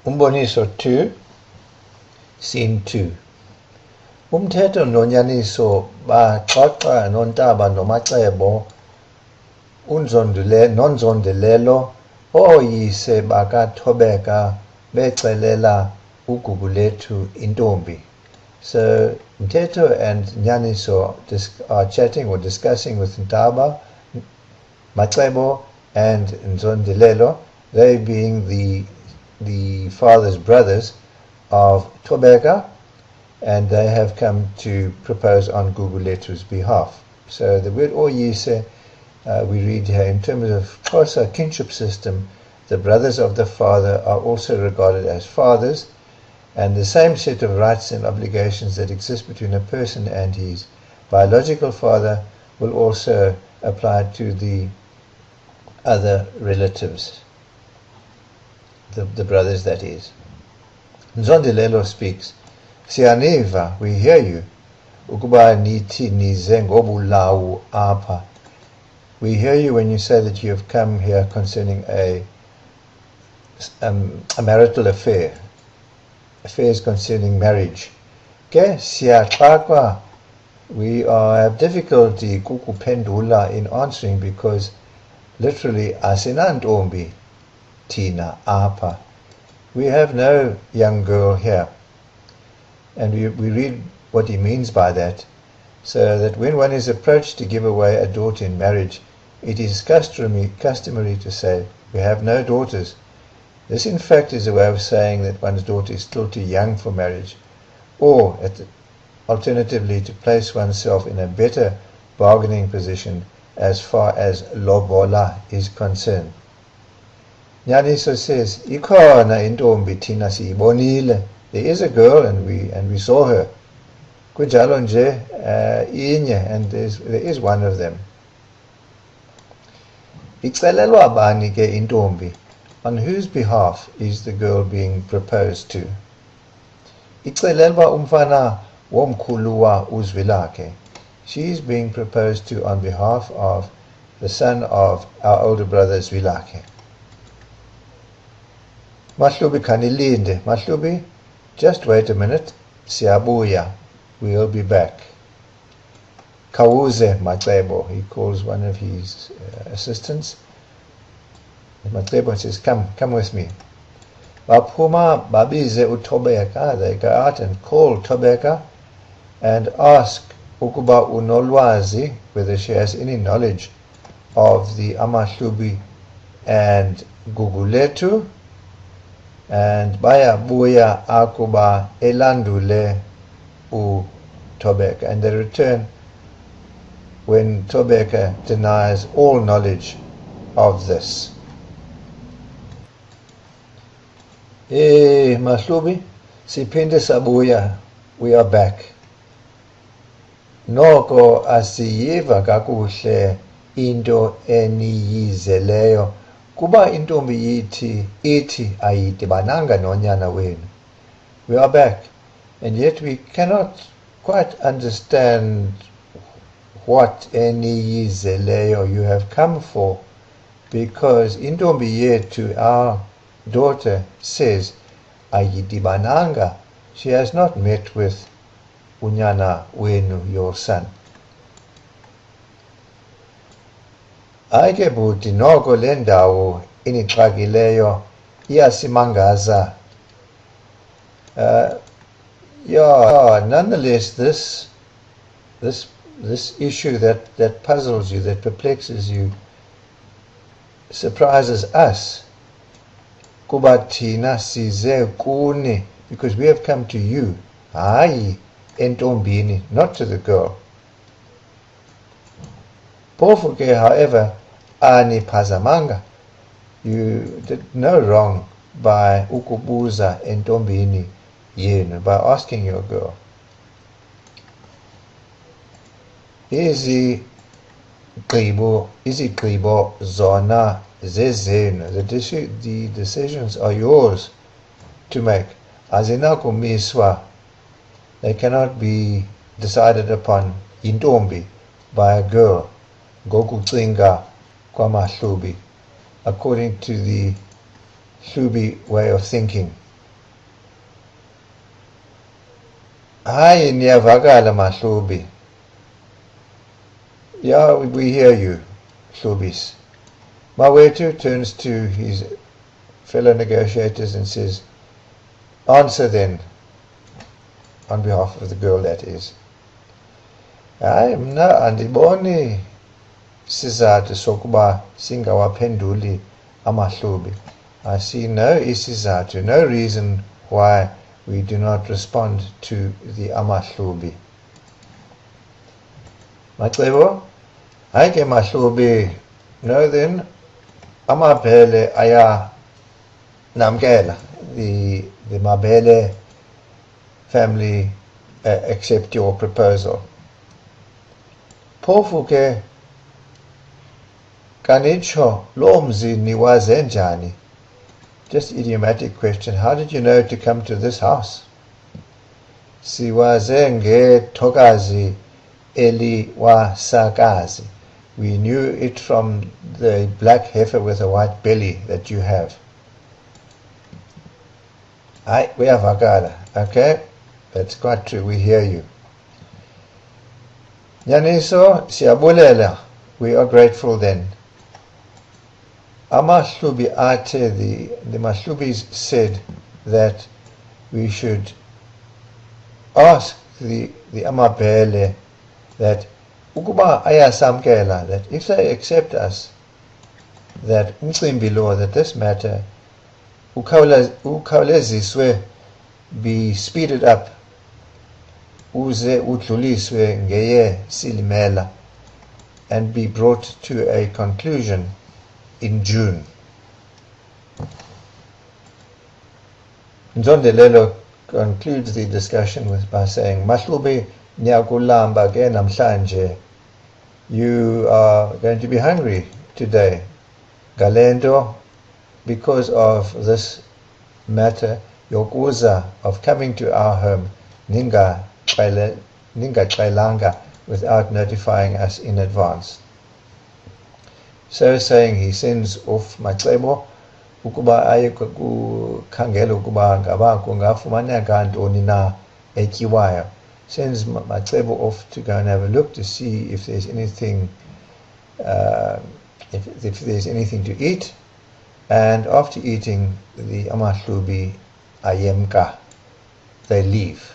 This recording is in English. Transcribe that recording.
Umboniso 2, Scene 2. Umthetho nonyaniso baxoxa noNtaba noMacebo nonzondelelo ooyise bakaThobeka becelela uGugulethu intombi. So Mteto and Nyaniso are chatting or discussing with Ntaba, Macebo and Nzondelelo, they being the father's brothers of Thobeka, and they have come to propose on Gugulethu's behalf. So the word oyise we read here in terms of Xhosa kinship system, the brothers of the father are also regarded as fathers, and the same set of rights and obligations that exist between a person and his biological father will also apply to the other relatives, the brothers that is. Nzondelelo speaks, Siyaniva, we hear you. Ukuba nithi nize ngobulawu apha. We hear you when you say that you have come here concerning a marital affair, affairs concerning marriage. Ke siyaxakwa, we have difficulty kukuphendula in answering because literally asinantombi tina apa. We have no young girl here. And we read what he means by that, so that when one is approached to give away a daughter in marriage, it is customary to say, we have no daughters. This in fact is a way of saying that one's daughter is still too young for marriage, or alternatively to place oneself in a better bargaining position as far as lobola is concerned. Nyaniso says, Ikhona intombi thina siyibonile. There is a girl and we saw her. Kunjalo nje inye, and there is one of them. Icelelwa bani ke intombi? On whose behalf is the girl being proposed to? Icelelwa umfana womkhuluwa uzwilake. She is being proposed to on behalf of the son of our older brother Zwilake. Mahlubi kanilinde. Mahlubi, just wait a minute. Siyabuya. We'll be back. Kawuze Macebo. He calls one of his assistants. Macebo says, come with me. Baphuma babize uThobeka. They go out and call Thobeka and ask ukuba unolwazi, whether she has any knowledge of the Amahlubi and Gugulethu, and bayabuya akuba elandule Thobeka, and they return when Thobeka denies all knowledge of this. Mahlubi, siphinde sabuya, we are back. Noko asiyiva kakuhle into eniyizeleyo. Kuba intombi ithi ayidibananga nonyana wenu. We are back, and yet we cannot quite understand what eniyizeleyo you have come for, because intombi yethu, our daughter, says ayidibananga. She has not met with unyana wenu, your son. Ayike buti noko le ndawo inixakileyo iyasimangaza. Nonetheless, this issue that puzzles you, that perplexes you, surprises us. Kuba thina size kuni, because we have come to you. Hayi entombini, not to the girl. Phofu ke, however, aniphazamanga. You did no wrong by ukubuza entombini yenu, by asking your girl. Izigqibo zona zezenu. The decisions are yours to make. Azinakumiswa. They cannot be decided upon intombi, by a girl. Ngokucinga kwamahlubi, according to the Hlubi way of thinking. Hayi niyavakala mahlubi. Yeah, we hear you, Hlubis. Mawethu turns to his fellow negotiators and says, answer then, on behalf of the girl that is. Hayi mna andiboni sizathu sokuba singawaphenduli amahlubi. I see no isizathu, no reason why we do not respond to the amahlubi. Macebo, hayi ke mahlubi, no then, amabhele aya namkela, the Mabele family accept your proposal. Phofu ke kanitsho lo mzi niwaze njani? Just idiomatic question. How did you know to come to this house? Siwaze ngethokazi eliwasakazi. We knew it from the black heifer with a white belly that you have. Hayi, uyavakala. Okay, that's quite true. We hear you. Nyaniso, siyabulela. We are grateful then. Amahlubi ate, the Mahlubis said that we should ask the Amabele that ukuba ayasamkela, that if they accept us, that umcimbi law, that this matter ukhawuleziswe, be speeded up, uze udluliswe ngeye silimela, and be brought to a conclusion in June. Nzondelelo concludes the discussion by saying, Mahlubi nyakulamba ke namhlanje, you are going to be hungry today. Galendo, because of this matter, yokuza of coming to our home, ninga chailanga, without notifying us in advance. So saying, he sends off Macebo ukuba aye kukhangela ukuba ngaba kungafumaneka ntoni na etyiwayo. Sends Macebo off to go and have a look to see if there's anything if there's anything to eat. And after eating, the Amahlubi ayemka, they leave.